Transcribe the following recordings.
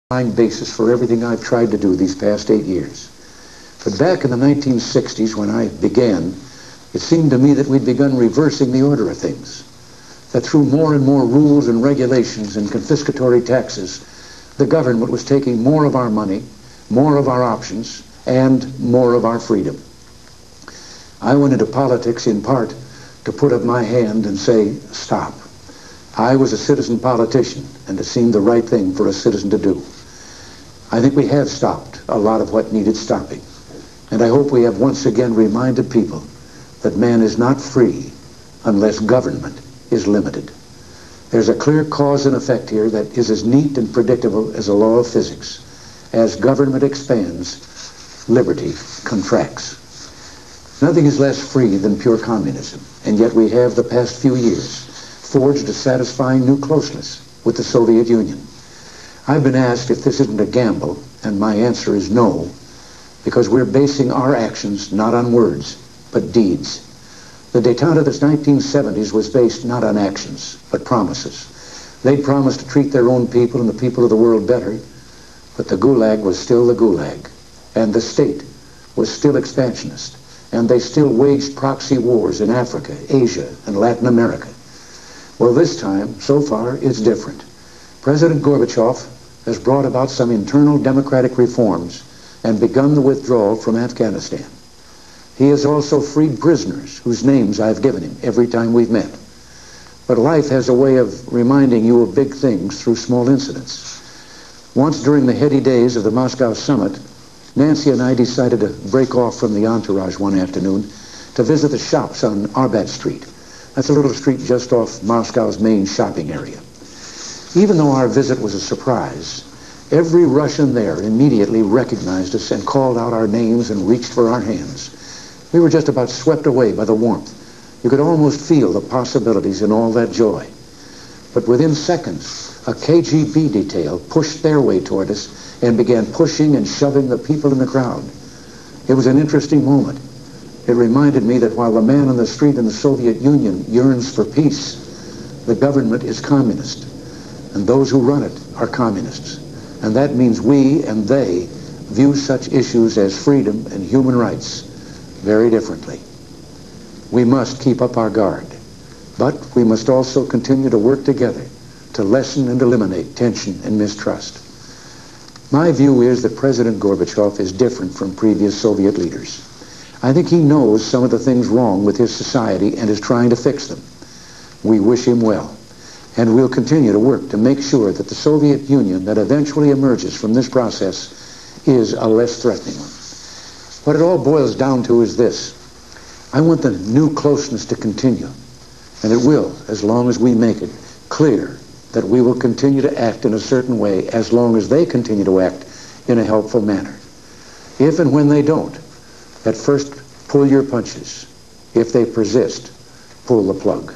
basis for everything I've tried to do these past 8 years. But back in the 1960s, when I began, it seemed to me that we'd begun reversing the order of things. That through more and more rules and regulations and confiscatory taxes, the government was taking more of our money, more of our options, and more of our freedom. I went into politics in part to put up my hand and say, stop. I was a citizen politician, and it seemed the right thing for a citizen to do. I think we have stopped a lot of what needed stopping. And I hope we have once again reminded people that man is not free unless government is limited. There's a clear cause and effect here that is as neat and predictable as a law of physics. As government expands, liberty contracts. Nothing is less free than pure communism, and yet we have the past few years forged a satisfying new closeness with the Soviet Union. I've been asked if this isn't a gamble, and my answer is no, because we're basing our actions not on words, but deeds. The détente of the 1970s was based not on actions, but promises. They promised to treat their own people and the people of the world better, but the Gulag was still the Gulag, and the state was still expansionist, and they still waged proxy wars in Africa, Asia, and Latin America. Well, this time, so far, it's different. President Gorbachev has brought about some internal democratic reforms and begun the withdrawal from Afghanistan. He has also freed prisoners whose names I've given him every time we've met. But life has a way of reminding you of big things through small incidents. Once during the heady days of the Moscow summit, Nancy and I decided to break off from the entourage one afternoon to visit the shops on Arbat Street. That's a little street just off Moscow's main shopping area. Even though our visit was a surprise, every Russian there immediately recognized us and called out our names and reached for our hands. We were just about swept away by the warmth. You could almost feel the possibilities in all that joy. But within seconds, a KGB detail pushed their way toward us and began pushing and shoving the people in the crowd. It was an interesting moment. It reminded me that while the man on the street in the Soviet Union yearns for peace, the government is communist, and those who run it are communists. And that means we and they view such issues as freedom and human rights very differently. We must keep up our guard, but we must also continue to work together to lessen and eliminate tension and mistrust. My view is that President Gorbachev is different from previous Soviet leaders. I think he knows some of the things wrong with his society and is trying to fix them. We wish him well, and we'll continue to work to make sure that the Soviet Union that eventually emerges from this process is a less threatening one. What it all boils down to is this. I want the new closeness to continue, and it will, as long as we make it clear that we will continue to act in a certain way as long as they continue to act in a helpful manner. If and when they don't, at first pull your punches. If they persist, pull the plug.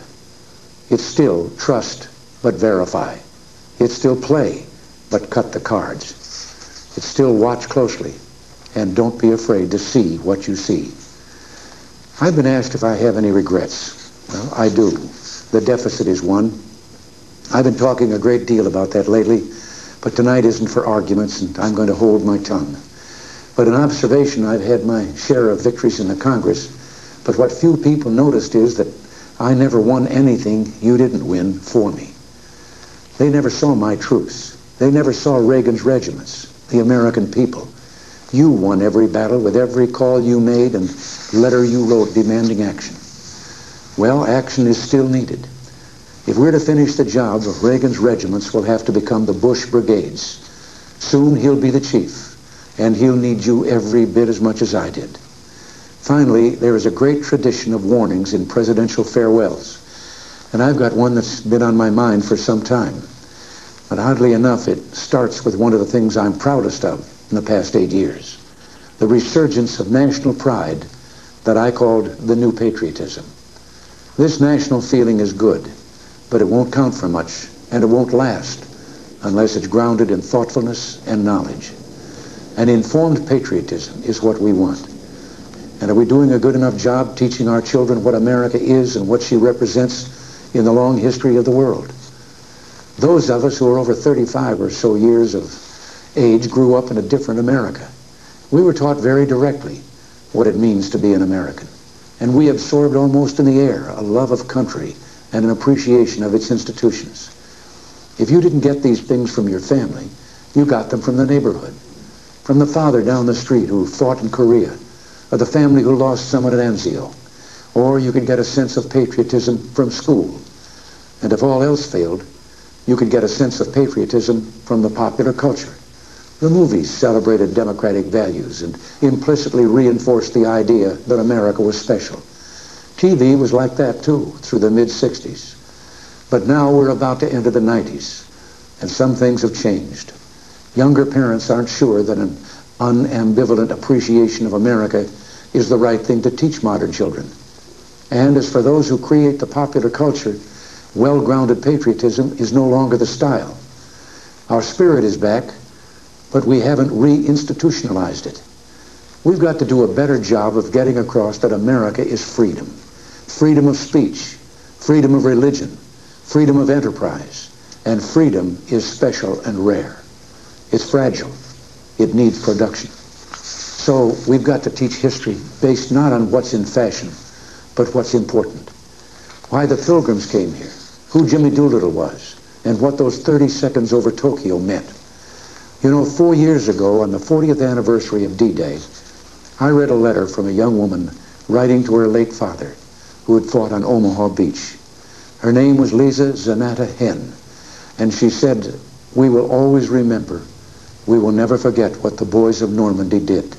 It's still trust, but verify. It's still play, but cut the cards. It's still watch closely, and don't be afraid to see what you see. I've been asked if I have any regrets. Well, I do. The deficit is one. I've been talking a great deal about that lately, but tonight isn't for arguments, and I'm going to hold my tongue. But in observation, I've had my share of victories in the Congress, but what few people noticed is that I never won anything you didn't win for me. They never saw my troops. They never saw Reagan's regiments, the American people. You won every battle with every call you made and letter you wrote demanding action. Well, action is still needed. If we're to finish the job, Reagan's regiments will have to become the Bush brigades. Soon he'll be the chief, and he'll need you every bit as much as I did. Finally, there is a great tradition of warnings in presidential farewells, and I've got one that's been on my mind for some time. But oddly enough, it starts with one of the things I'm proudest of in the past 8 years, the resurgence of national pride that I called the new patriotism. This national feeling is good, but it won't count for much, and it won't last unless it's grounded in thoughtfulness and knowledge. An informed patriotism is what we want. And are we doing a good enough job teaching our children what America is and what she represents in the long history of the world? Those of us who are over 35 or so years of age grew up in a different America. We were taught very directly what it means to be an American. And we absorbed almost in the air a love of country and an appreciation of its institutions. If you didn't get these things from your family, you got them from the neighborhood, from the father down the street who fought in Korea, or the family who lost someone at Anzio. Or you could get a sense of patriotism from school. And if all else failed, you could get a sense of patriotism from the popular culture. The movies celebrated democratic values and implicitly reinforced the idea that America was special. TV was like that too, through the mid-60s. But now we're about to enter the 90s, and some things have changed. Younger parents aren't sure that an unambivalent appreciation of America is the right thing to teach modern children. And as for those who create the popular culture, well-grounded patriotism is no longer the style. Our spirit is back, but we haven't re-institutionalized it. We've got to do a better job of getting across that America is freedom. Freedom of speech, freedom of religion, freedom of enterprise, and freedom is special and rare. It's fragile. It needs production. So we've got to teach history based not on what's in fashion, but what's important. Why the Pilgrims came here, who Jimmy Doolittle was, and what those 30 seconds over Tokyo meant. You know, 4 years ago, on the 40th anniversary of D-Day, I read a letter from a young woman writing to her late father, who had fought on Omaha Beach. Her name was Lisa Zanata Henn, and she said, "We will always remember. We will never forget what the boys of Normandy did."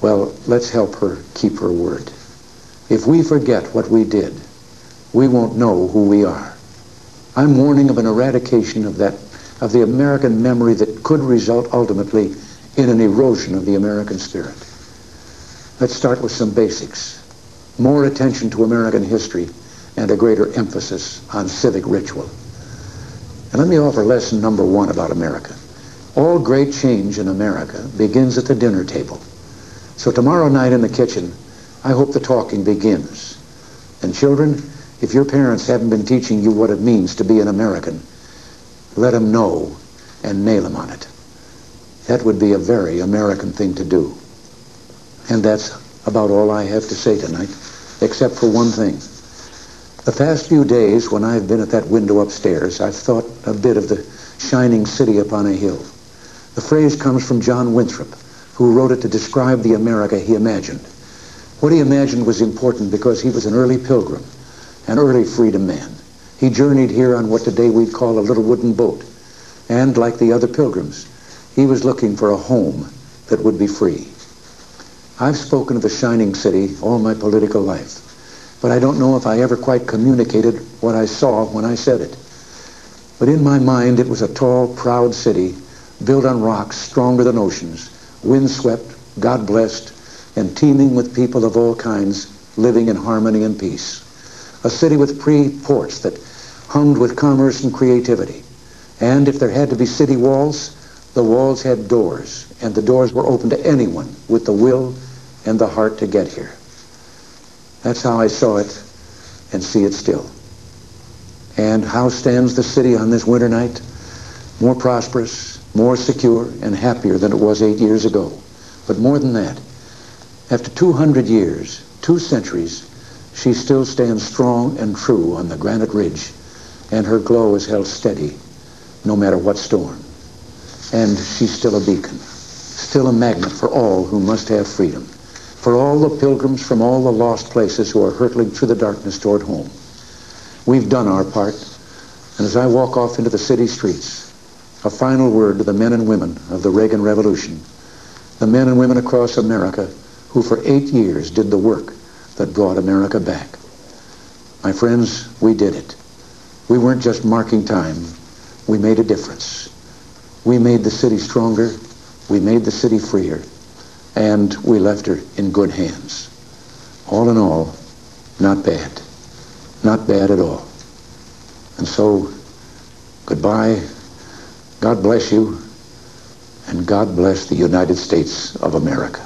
Well, let's help her keep her word. If we forget what we did, we won't know who we are. I'm warning of an eradication of the American memory that could result ultimately in an erosion of the American spirit. Let's start with some basics. More attention to American history and a greater emphasis on civic ritual. And let me offer lesson number 1 about America. All great change in America begins at the dinner table. So tomorrow night in the kitchen, I hope the talking begins. And children, if your parents haven't been teaching you what it means to be an American, let them know and nail them on it. That would be a very American thing to do. And that's about all I have to say tonight, except for one thing. The past few days, when I've been at that window upstairs, I've thought a bit of the shining city upon a hill. The phrase comes from John Winthrop, who wrote it to describe the America he imagined. What he imagined was important because he was an early pilgrim, an early freedom man. He journeyed here on what today we'd call a little wooden boat. And like the other pilgrims, he was looking for a home that would be free. I've spoken of the shining city all my political life, but I don't know if I ever quite communicated what I saw when I said it. But in my mind, it was a tall, proud city built on rocks stronger than oceans, windswept, God-blessed, and teeming with people of all kinds living in harmony and peace. A city with ports that hummed with commerce and creativity. And if there had to be city walls, the walls had doors, and the doors were open to anyone with the will and the heart to get here. That's how I saw it and see it still. And how stands the city on this winter night? More prosperous, more secure, and happier than it was 8 years ago. But more than that, after 200 years, 2 centuries, she still stands strong and true on the granite ridge, and her glow is held steady no matter what storm. And she's still a beacon, still a magnet for all who must have freedom, for all the pilgrims from all the lost places who are hurtling through the darkness toward home. We've done our part, and as I walk off into the city streets, a final word to the men and women of the Reagan Revolution, the men and women across America who for 8 years did the work that brought America back. My friends, we did it. We weren't just marking time. We made a difference. We made the city stronger. We made the city freer. And we left her in good hands. All in all, not bad. Not bad at all. And so, goodbye. God bless you. And God bless the United States of America.